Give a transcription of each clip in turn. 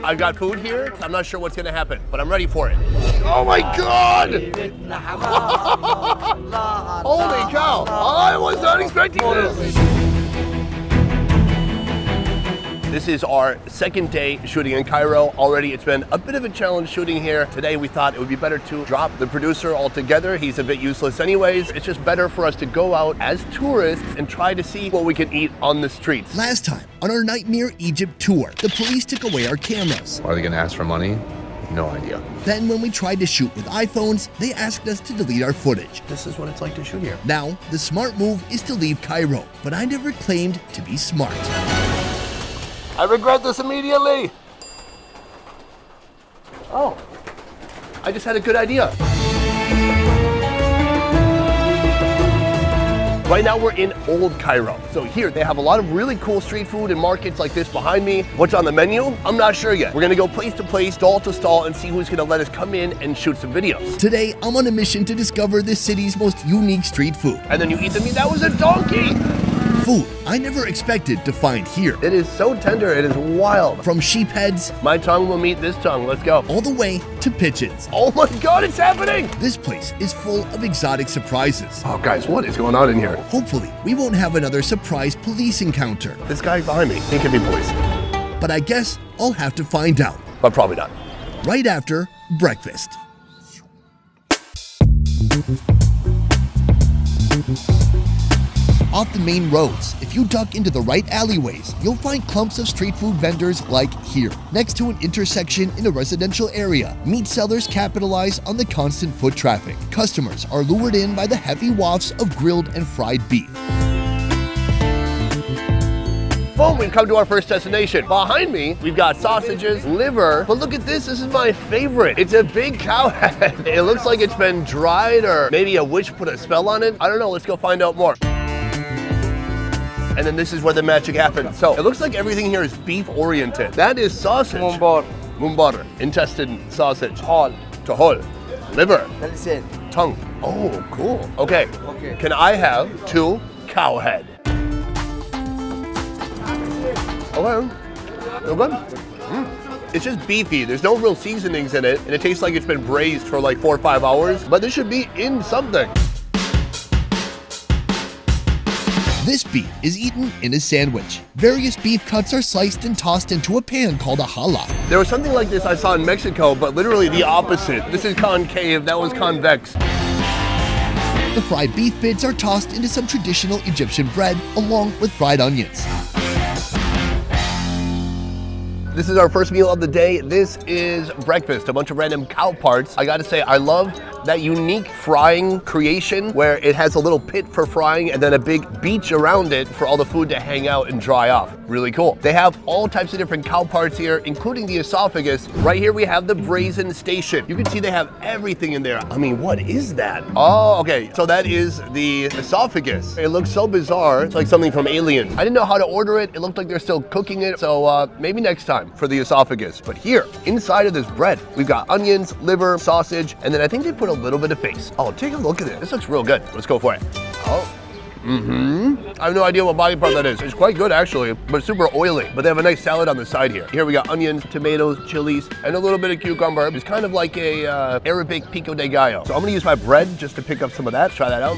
I've got food here. I'm not sure what's gonna happen, but I'm ready for it. Oh my God! Holy cow! I was not expecting this. This is our second day shooting in Cairo. Already it's been a bit of a challenge shooting here. Today we thought it would be better to drop the producer altogether. He's a bit useless anyways. It's just better for us to go out as tourists and try to see what we can eat on the streets. Last time, on our Nightmare Egypt tour, the police took away our cameras. Are they gonna ask for money? No idea. Then when we tried to shoot with iPhones, they asked us to delete our footage. This is what it's like to shoot here. Now, the smart move is to leave Cairo, but I never claimed to be smart. I regret this immediately. Oh, I just had a good idea. Right now we're in Old Cairo. So here they have a lot of really cool street food and markets like this behind me. What's on the menu? I'm not sure yet. We're gonna go place to place, stall to stall, and see who's gonna let us come in and shoot some videos. Today, I'm on a mission to discover this city's most unique street food. And then you eat the meat. That was a donkey! Food I never expected to find here. It is so tender, it is wild. From sheep heads, My tongue will meet this tongue, let's go. all the way to pigeons. Oh my God, it's happening! This place is full of exotic surprises. Oh guys, what is going on in here? Hopefully, we won't have another surprise police encounter. This guy behind me, he could be police. But I guess I'll have to find out. But probably not. Right after breakfast. Off the main roads, if you duck into the right alleyways, you'll find clumps of street food vendors like here. Next to an intersection in a residential area, meat sellers capitalize on the constant foot traffic. Customers are lured in by the heavy wafts of grilled and fried beef. Boom, we've come to our first destination. Behind me, we've got sausages, liver, but look at this is my favorite. It's a big cow head. It looks like it's been dried or maybe a witch put a spell on it. I don't know, let's go find out more. And then this is where the magic happens. So it looks like everything here is beef oriented. That is sausage. Mumbar. Intestine sausage. Tahol. Liver. Tongue. Oh, cool. Okay. Can I have 2 cow head? Okay. Feel good? It's just beefy. There's no real seasonings in it, and it tastes like it's been braised for like 4 or 5 hours, but this should be in something. This beef is eaten in a sandwich. Various beef cuts are sliced and tossed into a pan called a challah. There was something like this I saw in Mexico, but literally the opposite. This is concave, that was convex. The fried beef bits are tossed into some traditional Egyptian bread along with fried onions. This is our first meal of the day. This is breakfast, a bunch of random cow parts. I gotta say, I love that unique frying creation where it has a little pit for frying and then a big beach around it for all the food to hang out and dry off. Really cool. They have all types of different cow parts here, including the esophagus. Right here we have the brazen station. You can see they have everything in there. I mean, what is that? Oh, okay, so that is the esophagus. It looks so bizarre. It's like something from Alien. I didn't know how to order it. It looked like they're still cooking it, so maybe next time for the esophagus. But here, inside of this bread, we've got onions, liver, sausage, and then I think they put a little bit of face. Oh, take a look at this. This looks real good. Let's go for it. Oh. I have no idea what body part that is. It's quite good actually, but super oily. But they have a nice salad on the side here. Here we got onions, tomatoes, chilies, and a little bit of cucumber. It's kind of like a Arabic pico de gallo. So I'm gonna use my bread just to pick up some of that. Try that out.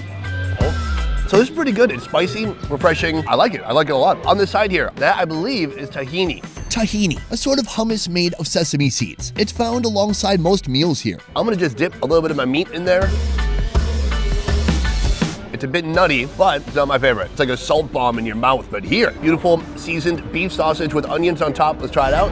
Oh. So this is pretty good. It's spicy, refreshing. I like it. I like it a lot. On the side here, that I believe is tahini. Tahini, a sort of hummus made of sesame seeds. It's found alongside most meals here. I'm gonna just dip a little bit of my meat in there. It's a bit nutty, but it's not my favorite. It's like a salt bomb in your mouth, but here, beautiful seasoned beef sausage with onions on top. Let's try it out.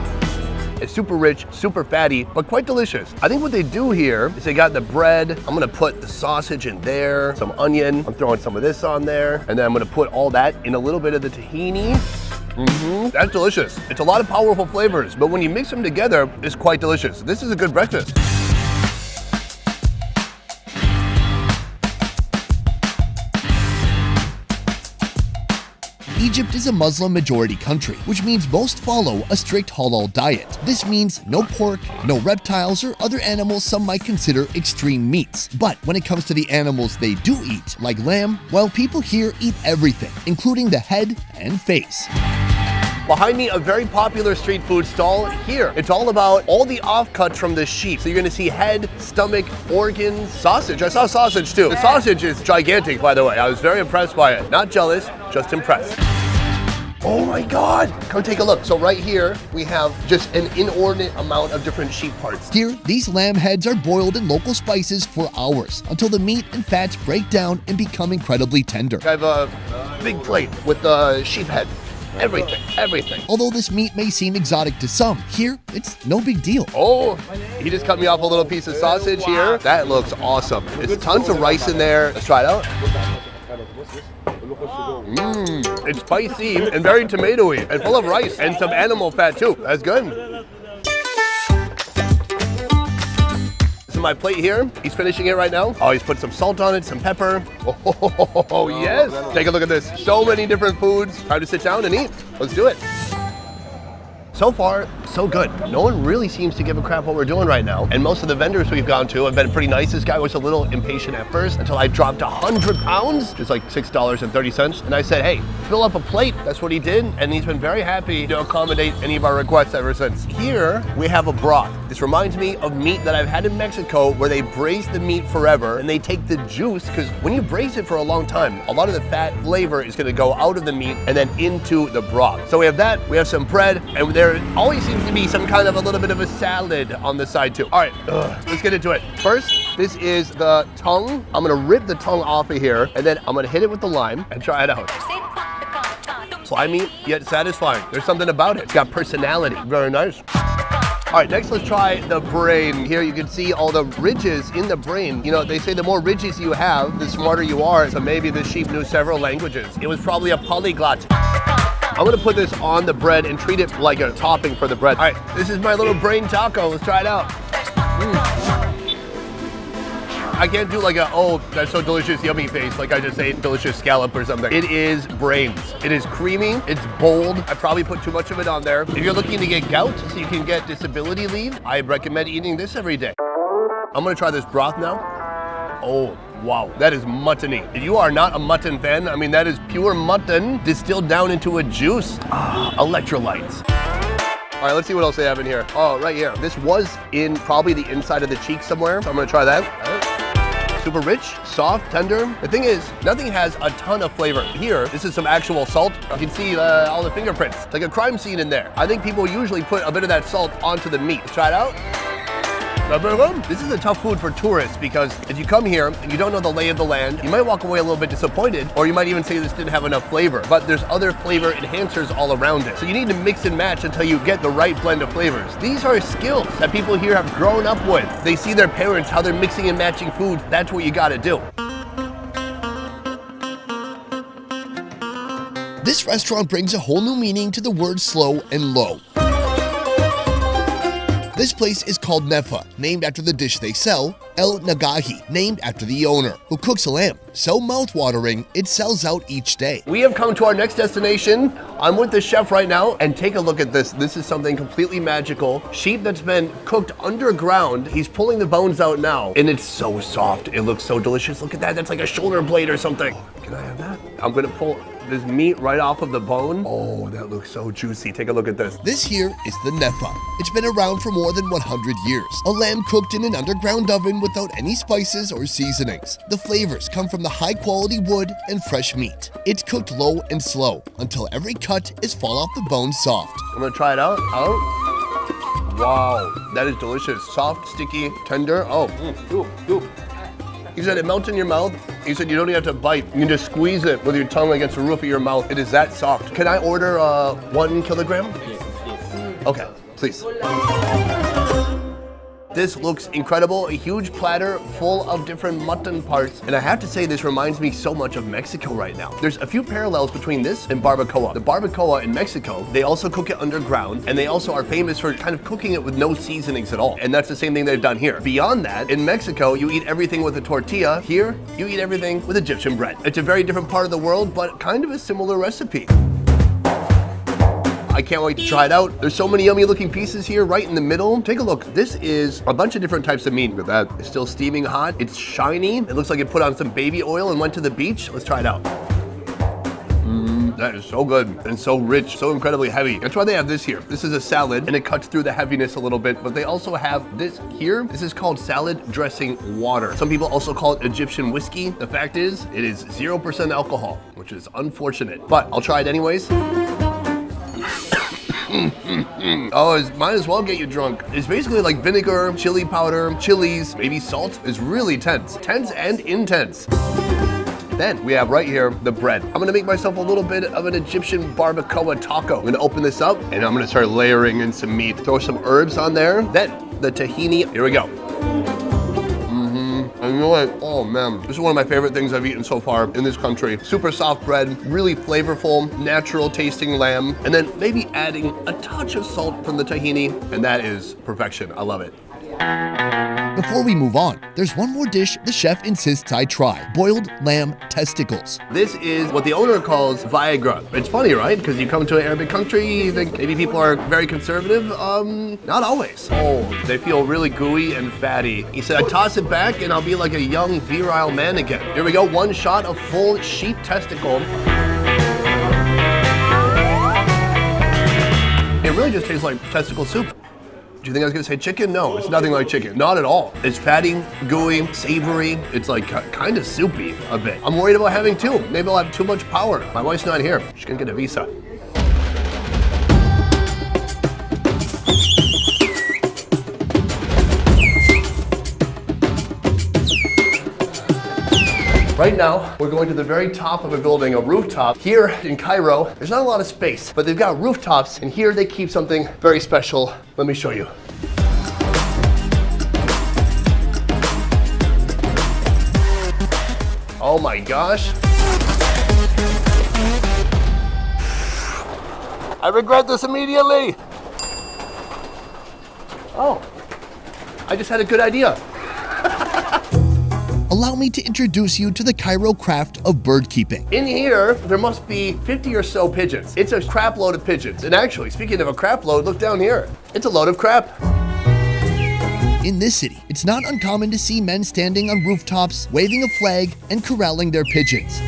It's super rich, super fatty, but quite delicious. I think what they do here is they got the bread. I'm gonna put the sausage in there, some onion. I'm throwing some of this on there, and then I'm gonna put all that in a little bit of the tahini. That's delicious. It's a lot of powerful flavors, but when you mix them together, it's quite delicious. This is a good breakfast. Egypt is a Muslim majority country, which means most follow a strict halal diet. This means no pork, no reptiles or other animals some might consider extreme meats. But when it comes to the animals they do eat, like lamb, well, people here eat everything, including the head and face. Behind me, a very popular street food stall here. It's all about all the offcuts from the sheep. So you're gonna see head, stomach, organs, sausage. I saw sausage too. The sausage is gigantic, by the way. I was very impressed by it. Not jealous, just impressed. Oh my God, come take a look. So right here, we have just an inordinate amount of different sheep parts. Here, these lamb heads are boiled in local spices for hours until the meat and fats break down and become incredibly tender. I have a big plate with the sheep head. Everything. Although this meat may seem exotic to some, here, it's no big deal. Oh, he just cut me off a little piece of sausage here. That looks awesome. There's tons of rice in there. Let's try it out. It's spicy and very tomatoey and full of rice and some animal fat too. That's good. So my plate here, he's finishing it right now. Oh, he's put some salt on it, some pepper. Oh, yes. Take a look at this. So many different foods. Time to sit down and eat. Let's do it. So far, so good. No one really seems to give a crap what we're doing right now. And most of the vendors we've gone to have been pretty nice. This guy was a little impatient at first until I dropped 100 pounds, just like $6.30. And I said, hey, fill up a plate. That's what he did. And he's been very happy to accommodate any of our requests ever since. Here, we have a broth. This reminds me of meat that I've had in Mexico where they braise the meat forever and they take the juice, because when you braise it for a long time, a lot of the fat flavor is gonna go out of the meat and then into the broth. So we have that, we have some bread, and there always seems to be some kind of a little bit of a salad on the side too. All right, let's get into it. First, this is the tongue. I'm gonna rip the tongue off of here and then I'm gonna hit it with the lime and try it out. Slimy, yet satisfying. There's something about it. It's got personality. Very nice. All right, next let's try the brain. Here you can see all the ridges in the brain. You know, they say the more ridges you have, the smarter you are. So maybe the sheep knew several languages. It was probably a polyglot. I'm gonna put this on the bread and treat it like a topping for the bread. All right, this is my little brain taco. Let's try it out. I can't do like a, oh, that's so delicious, yummy face, like I just ate delicious scallop or something. It is brains. It is creamy, it's bold. I probably put too much of it on there. If you're looking to get gout so you can get disability leave, I recommend eating this every day. I'm gonna try this broth now. Oh, wow, that is muttony. If you are not a mutton fan, I mean, that is pure mutton distilled down into a juice. Electrolytes. All right, let's see what else they have in here. Oh, right here. This was in probably the inside of the cheek somewhere, so I'm gonna try that. Super rich, soft, tender. The thing is, nothing has a ton of flavor. Here, this is some actual salt. You can see all the fingerprints. It's like a crime scene in there. I think people usually put a bit of that salt onto the meat. Let's try it out. This is a tough food for tourists because if you come here and you don't know the lay of the land, you might walk away a little bit disappointed, or you might even say this didn't have enough flavor, but there's other flavor enhancers all around it. So you need to mix and match until you get the right blend of flavors. These are skills that people here have grown up with. They see their parents, how they're mixing and matching food. That's what you gotta do. This restaurant brings a whole new meaning to the words slow and low. This place is called Nefa, named after the dish they sell, El Nagahi, named after the owner, who cooks a lamb. So mouth-watering, it sells out each day. We have come to our next destination. I'm with the chef right now, and take a look at this. This is something completely magical. Sheep that's been cooked underground. He's pulling the bones out now, and it's so soft. It looks so delicious. Look at that, that's like a shoulder blade or something. Can I have that? I'm gonna pull this meat right off of the bone. Oh, that looks so juicy. Take a look at this. This here is the Nefa. It's been around for more than 100 years. A lamb cooked in an underground oven without any spices or seasonings. The flavors come from the high-quality wood and fresh meat. It's cooked low and slow until every cut is fall off the bone soft. I'm gonna try it out. Oh, wow, that is delicious. Soft, sticky, tender. Oh, He said it melts in your mouth. He said you don't even have to bite. You can just squeeze it with your tongue against the roof of your mouth. It is that soft. Can I order 1 kilogram? Yes. Okay, please. This looks incredible, a huge platter full of different mutton parts. And I have to say, this reminds me so much of Mexico right now. There's a few parallels between this and barbacoa. The barbacoa in Mexico, they also cook it underground, and they also are famous for kind of cooking it with no seasonings at all. And that's the same thing they've done here. Beyond that, in Mexico, you eat everything with a tortilla. Here, you eat everything with Egyptian bread. It's a very different part of the world, but kind of a similar recipe. I can't wait to try it out. There's so many yummy looking pieces here right in the middle. Take a look. This is a bunch of different types of meat. Look at that. It's still steaming hot. It's shiny. It looks like it put on some baby oil and went to the beach. Let's try it out. That is so good and so rich, so incredibly heavy. That's why they have this here. This is a salad and it cuts through the heaviness a little bit, but they also have this here. This is called salad dressing water. Some people also call it Egyptian whiskey. The fact is, it is 0% alcohol, which is unfortunate, but I'll try it anyways. Oh, it might as well get you drunk. It's basically like vinegar, chili powder, chilies, maybe salt. It's really tense. Tense and intense. Then we have right here the bread. I'm gonna make myself a little bit of an Egyptian barbacoa taco. I'm gonna open this up and I'm gonna start layering in some meat. Throw some herbs on there. Then the tahini. Here we go. And you know what? Oh man, this is one of my favorite things I've eaten so far in this country. Super soft bread, really flavorful, natural tasting lamb, and then maybe adding a touch of salt from the tahini, and that is perfection. I love it. Before we move on, there's one more dish the chef insists I try: boiled lamb testicles. This is what the owner calls Viagra. It's funny, right? Because you come to an Arabic country, you think maybe people are very conservative. Not always. Oh, they feel really gooey and fatty. He said, I toss it back and I'll be like a young, virile man again. Here we go, one shot of full sheep testicle. It really just tastes like testicle soup. Do you think I was gonna say chicken? No, it's nothing like chicken. Not at all. It's fatty, gooey, savory. It's like kind of soupy a bit. I'm worried about having two. Maybe I'll have too much power. My wife's not here. She's gonna get a visa. Right now, we're going to the very top of a building, a rooftop. Here in Cairo, there's not a lot of space, but they've got rooftops, and here they keep something very special. Let me show you. Oh my gosh. I regret this immediately. Oh, I just had a good idea. Allow me to introduce you to the Cairo craft of bird keeping. In here, there must be 50 or so pigeons. It's a crap load of pigeons. And actually, speaking of a crap load, look down here. It's a load of crap. In this city, it's not uncommon to see men standing on rooftops, waving a flag, and corralling their pigeons.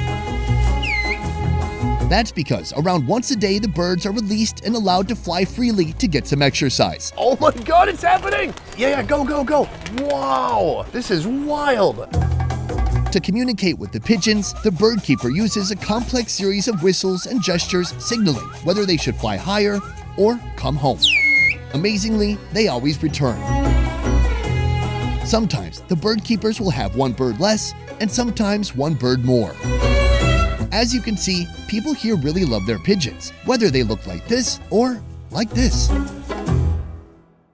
That's because around once a day, the birds are released and allowed to fly freely to get some exercise. Oh my God, it's happening! Yeah, go, go, go. Wow, this is wild. To communicate with the pigeons, the bird keeper uses a complex series of whistles and gestures signaling whether they should fly higher or come home. Amazingly, they always return. Sometimes the bird keepers will have one bird less and sometimes one bird more. As you can see, people here really love their pigeons, whether they look like this or like this.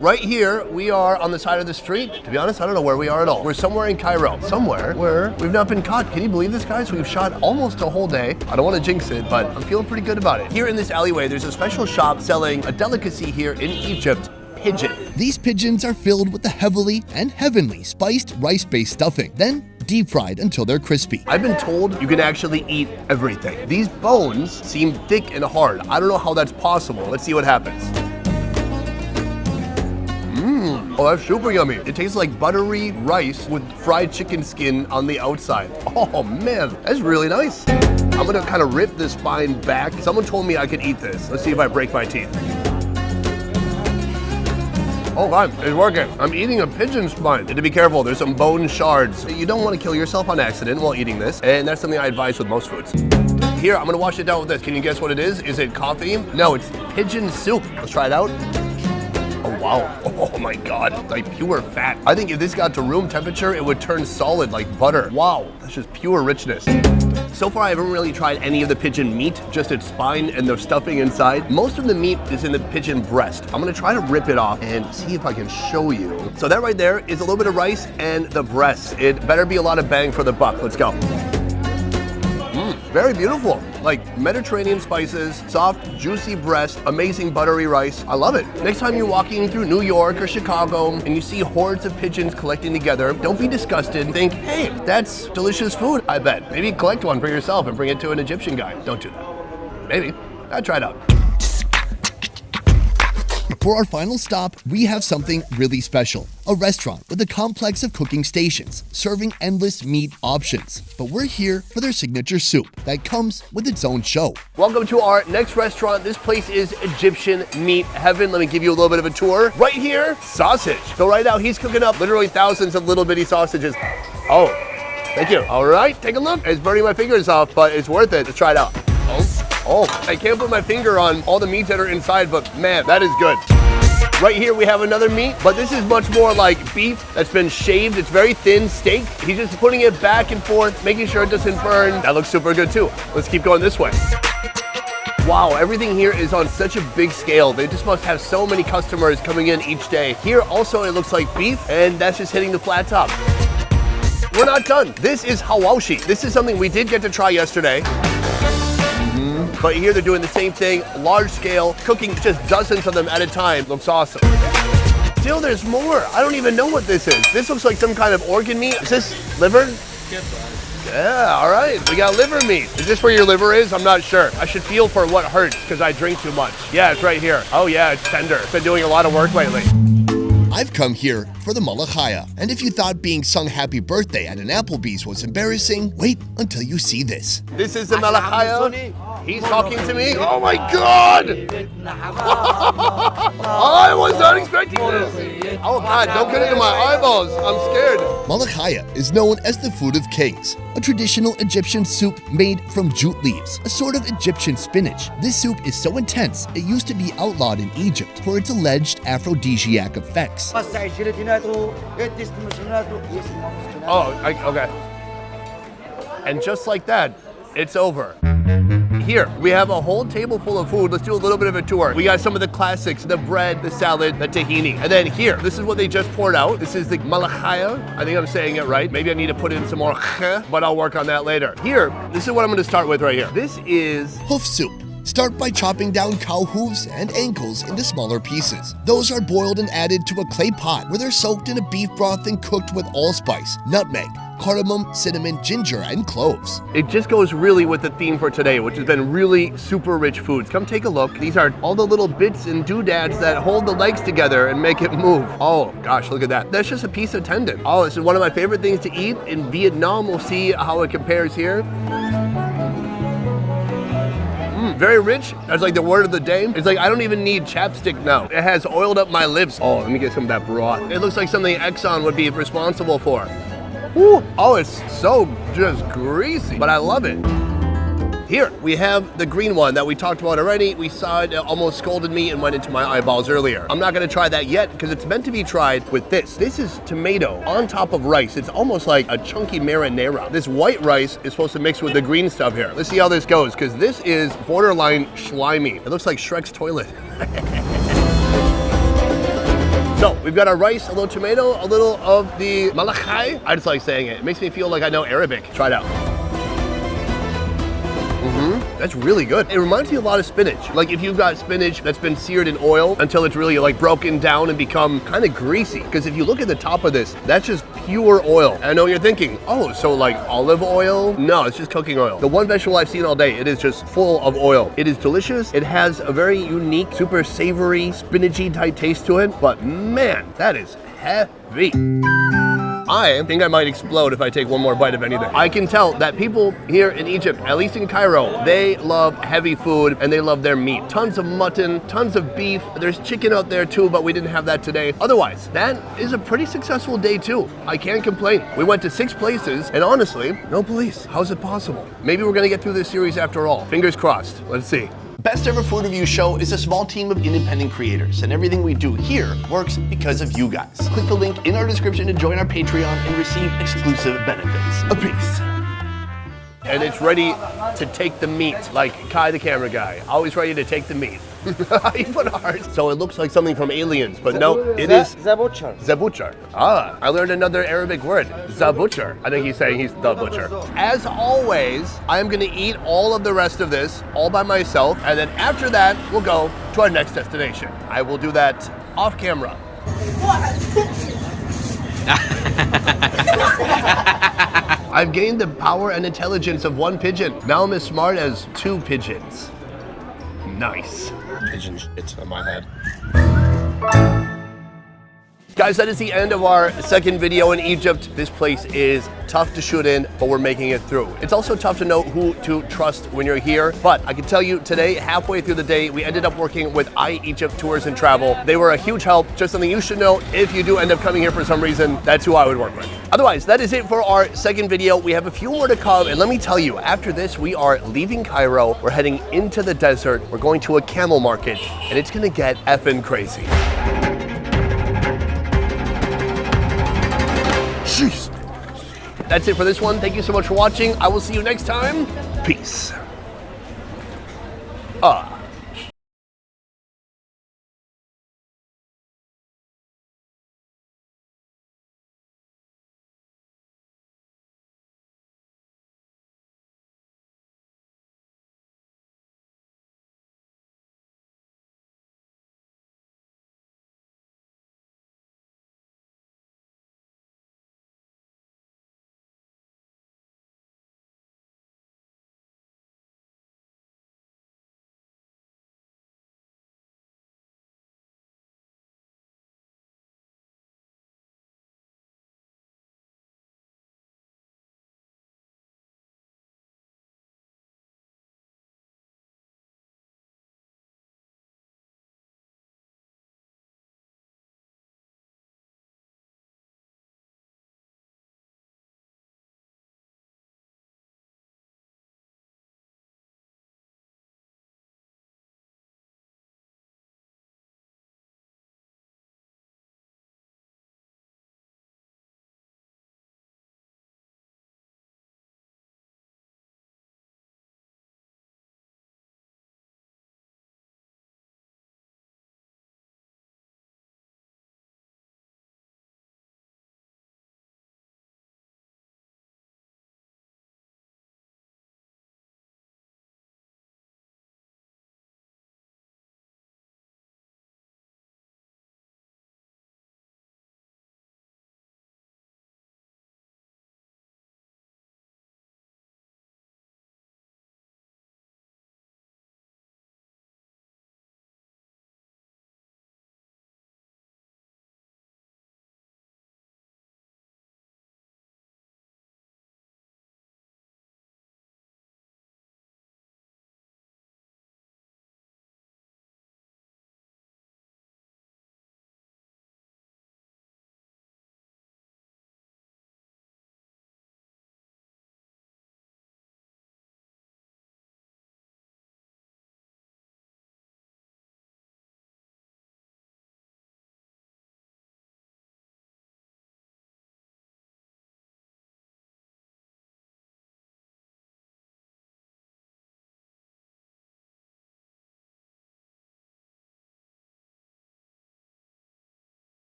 Right here, we are on the side of the street. To be honest, I don't know where we are at all. We're somewhere in Cairo, somewhere where we've not been caught. Can you believe this, guys? We've shot almost a whole day. I don't want to jinx it, but I'm feeling pretty good about it. Here in this alleyway, there's a special shop selling a delicacy here in Egypt, pigeon. These pigeons are filled with the heavily and heavenly spiced rice-based stuffing, then deep fried until they're crispy. I've been told you can actually eat everything. These bones seem thick and hard. I don't know how that's possible. Let's see what happens. Oh, that's super yummy. It tastes like buttery rice with fried chicken skin on the outside. Oh man, that's really nice. I'm gonna kind of rip the spine back. Someone told me I could eat this. Let's see if I break my teeth. Oh God, it's working. I'm eating a pigeon spine. And to be careful, there's some bone shards. You don't want to kill yourself on accident while eating this, and that's something I advise with most foods. Here, I'm gonna wash it down with this. Can you guess what it is? Is it coffee? No, it's pigeon soup. Let's try it out. Oh wow, oh my God, like pure fat. I think if this got to room temperature, it would turn solid like butter. Wow, that's just pure richness. So far, I haven't really tried any of the pigeon meat, just its spine and the stuffing inside. Most of the meat is in the pigeon breast. I'm gonna try to rip it off and see if I can show you. So that right there is a little bit of rice and the breast. It better be a lot of bang for the buck. Let's go. Very beautiful, like Mediterranean spices, soft, juicy breast, amazing buttery rice. I love it. Next time you're walking through New York or Chicago and you see hordes of pigeons collecting together, don't be disgusted. Think, hey, that's delicious food, I bet. Maybe collect one for yourself and bring it to an Egyptian guy. Don't do that. Maybe. I'll try it out. For our final stop, we have something really special. A restaurant with a complex of cooking stations, serving endless meat options. But we're here for their signature soup that comes with its own show. Welcome to our next restaurant. This place is Egyptian meat heaven. Let me give you a little bit of a tour. Right here, sausage. So right now he's cooking up literally thousands of little bitty sausages. Oh, thank you. All right, take a look. It's burning my fingers off, but it's worth it. Let's try it out. Oh, I can't put my finger on all the meats that are inside, but man, that is good. Right here we have another meat, but this is much more like beef that's been shaved. It's very thin steak. He's just putting it back and forth, making sure it doesn't burn. That looks super good too. Let's keep going this way. Wow, everything here is on such a big scale. They just must have so many customers coming in each day. Here also it looks like beef, and that's just hitting the flat top. We're not done. This is hawashi. This is something we did get to try yesterday. But here they're doing the same thing, large scale, cooking just dozens of them at a time. Looks awesome. Still, there's more. I don't even know what this is. This looks like some kind of organ meat. Is this liver? Yeah, all right. We got liver meat. Is this where your liver is? I'm not sure. I should feel for what hurts because I drink too much. Yeah, it's right here. Oh yeah, it's tender. Been doing a lot of work lately. I've come here for the malachaya, and if you thought being sung happy birthday at an Applebee's was embarrassing, wait until you see this. This is the malachaya. He's talking to me. Oh my God! I was not expecting this. Oh God, don't get into my eyeballs. I'm scared. Malachaya is known as the food of kings, a traditional Egyptian soup made from jute leaves, a sort of Egyptian spinach. This soup is so intense, it used to be outlawed in Egypt for its alleged aphrodisiac effects. Okay. And just like that, it's over. Here, we have a whole table full of food. Let's do a little bit of a tour. We got some of the classics, the bread, the salad, the tahini. And then here, this is what they just poured out. This is the malachaya. I think I'm saying it right. Maybe I need to put in some more kh, but I'll work on that later. Here, this is what I'm gonna start with right here. This is hoof soup. Start by chopping down cow hooves and ankles into smaller pieces. Those are boiled and added to a clay pot where they're soaked in a beef broth and cooked with allspice, nutmeg, cardamom, cinnamon, ginger, and cloves. It just goes really with the theme for today, which has been really super rich foods. Come take a look. These are all the little bits and doodads that hold the legs together and make it move. Oh gosh, look at that. That's just a piece of tendon. Oh, this is one of my favorite things to eat in Vietnam. We'll see how it compares here. Very rich. That's like the word of the day. It's like I don't even need chapstick now. It has oiled up my lips. Oh, let me get some of that broth. It looks like something Exxon would be responsible for. Woo. Oh, it's so just greasy, but I love it. Here, we have the green one that we talked about already. We saw it almost scalded me and went into my eyeballs earlier. I'm not gonna try that yet because it's meant to be tried with this. This is tomato on top of rice. It's almost like a chunky marinara. This white rice is supposed to mix with the green stuff here. Let's see how this goes because this is borderline slimy. It looks like Shrek's toilet. So we've got our rice, a little tomato, a little of the malachai. I just like saying it. It makes me feel like I know Arabic. Try it out. That's really good. It reminds me a lot of spinach. Like if you've got spinach that's been seared in oil until it's really like broken down and become kind of greasy. Because if you look at the top of this, that's just pure oil. And I know what you're thinking, oh, so like olive oil? No, it's just cooking oil. The one vegetable I've seen all day, it is just full of oil. It is delicious. It has a very unique, super savory, spinachy type taste to it. But man, that is heavy. I think I might explode if I take one more bite of anything. I can tell that people here in Egypt, at least in Cairo, they love heavy food and they love their meat. Tons of mutton, tons of beef. There's chicken out there too, but we didn't have that today. Otherwise, that is a pretty successful day too. I can't complain. We went to 6 places and honestly, no police. How's it possible? Maybe we're gonna get through this series after all. Fingers crossed. Let's see. Best Ever Food Review Show is a small team of independent creators, and everything we do here works because of you guys. Click the link in our description to join our Patreon and receive exclusive benefits. A peace. And it's ready to take the meat, like Kai the camera guy, always ready to take the meat. He put hearts. So it looks like something from Aliens, but no, it is Zabuchar. Zabuchar. Ah, I learned another Arabic word, Zabuchar. I think he's saying he's the butcher. As always, I'm gonna eat all of the rest of this all by myself, and then after that, we'll go to our next destination. I will do that off camera. I've gained the power and intelligence of 1 pigeon. Now I'm as smart as 2 pigeons. Nice. Pigeon shit on my head. Guys, that is the end of our second video in Egypt. This place is tough to shoot in, but we're making it through. It's also tough to know who to trust when you're here, but I can tell you today, halfway through the day, we ended up working with iEgypt Tours and Travel. They were a huge help, just something you should know if you do end up coming here for some reason. That's who I would work with. Otherwise, that is it for our second video. We have a few more to come, and let me tell you, after this, we are leaving Cairo. We're heading into the desert. We're going to a camel market, and it's gonna get effing crazy. Jeez. That's it for this one. Thank you so much for watching. I will see you next time. Peace.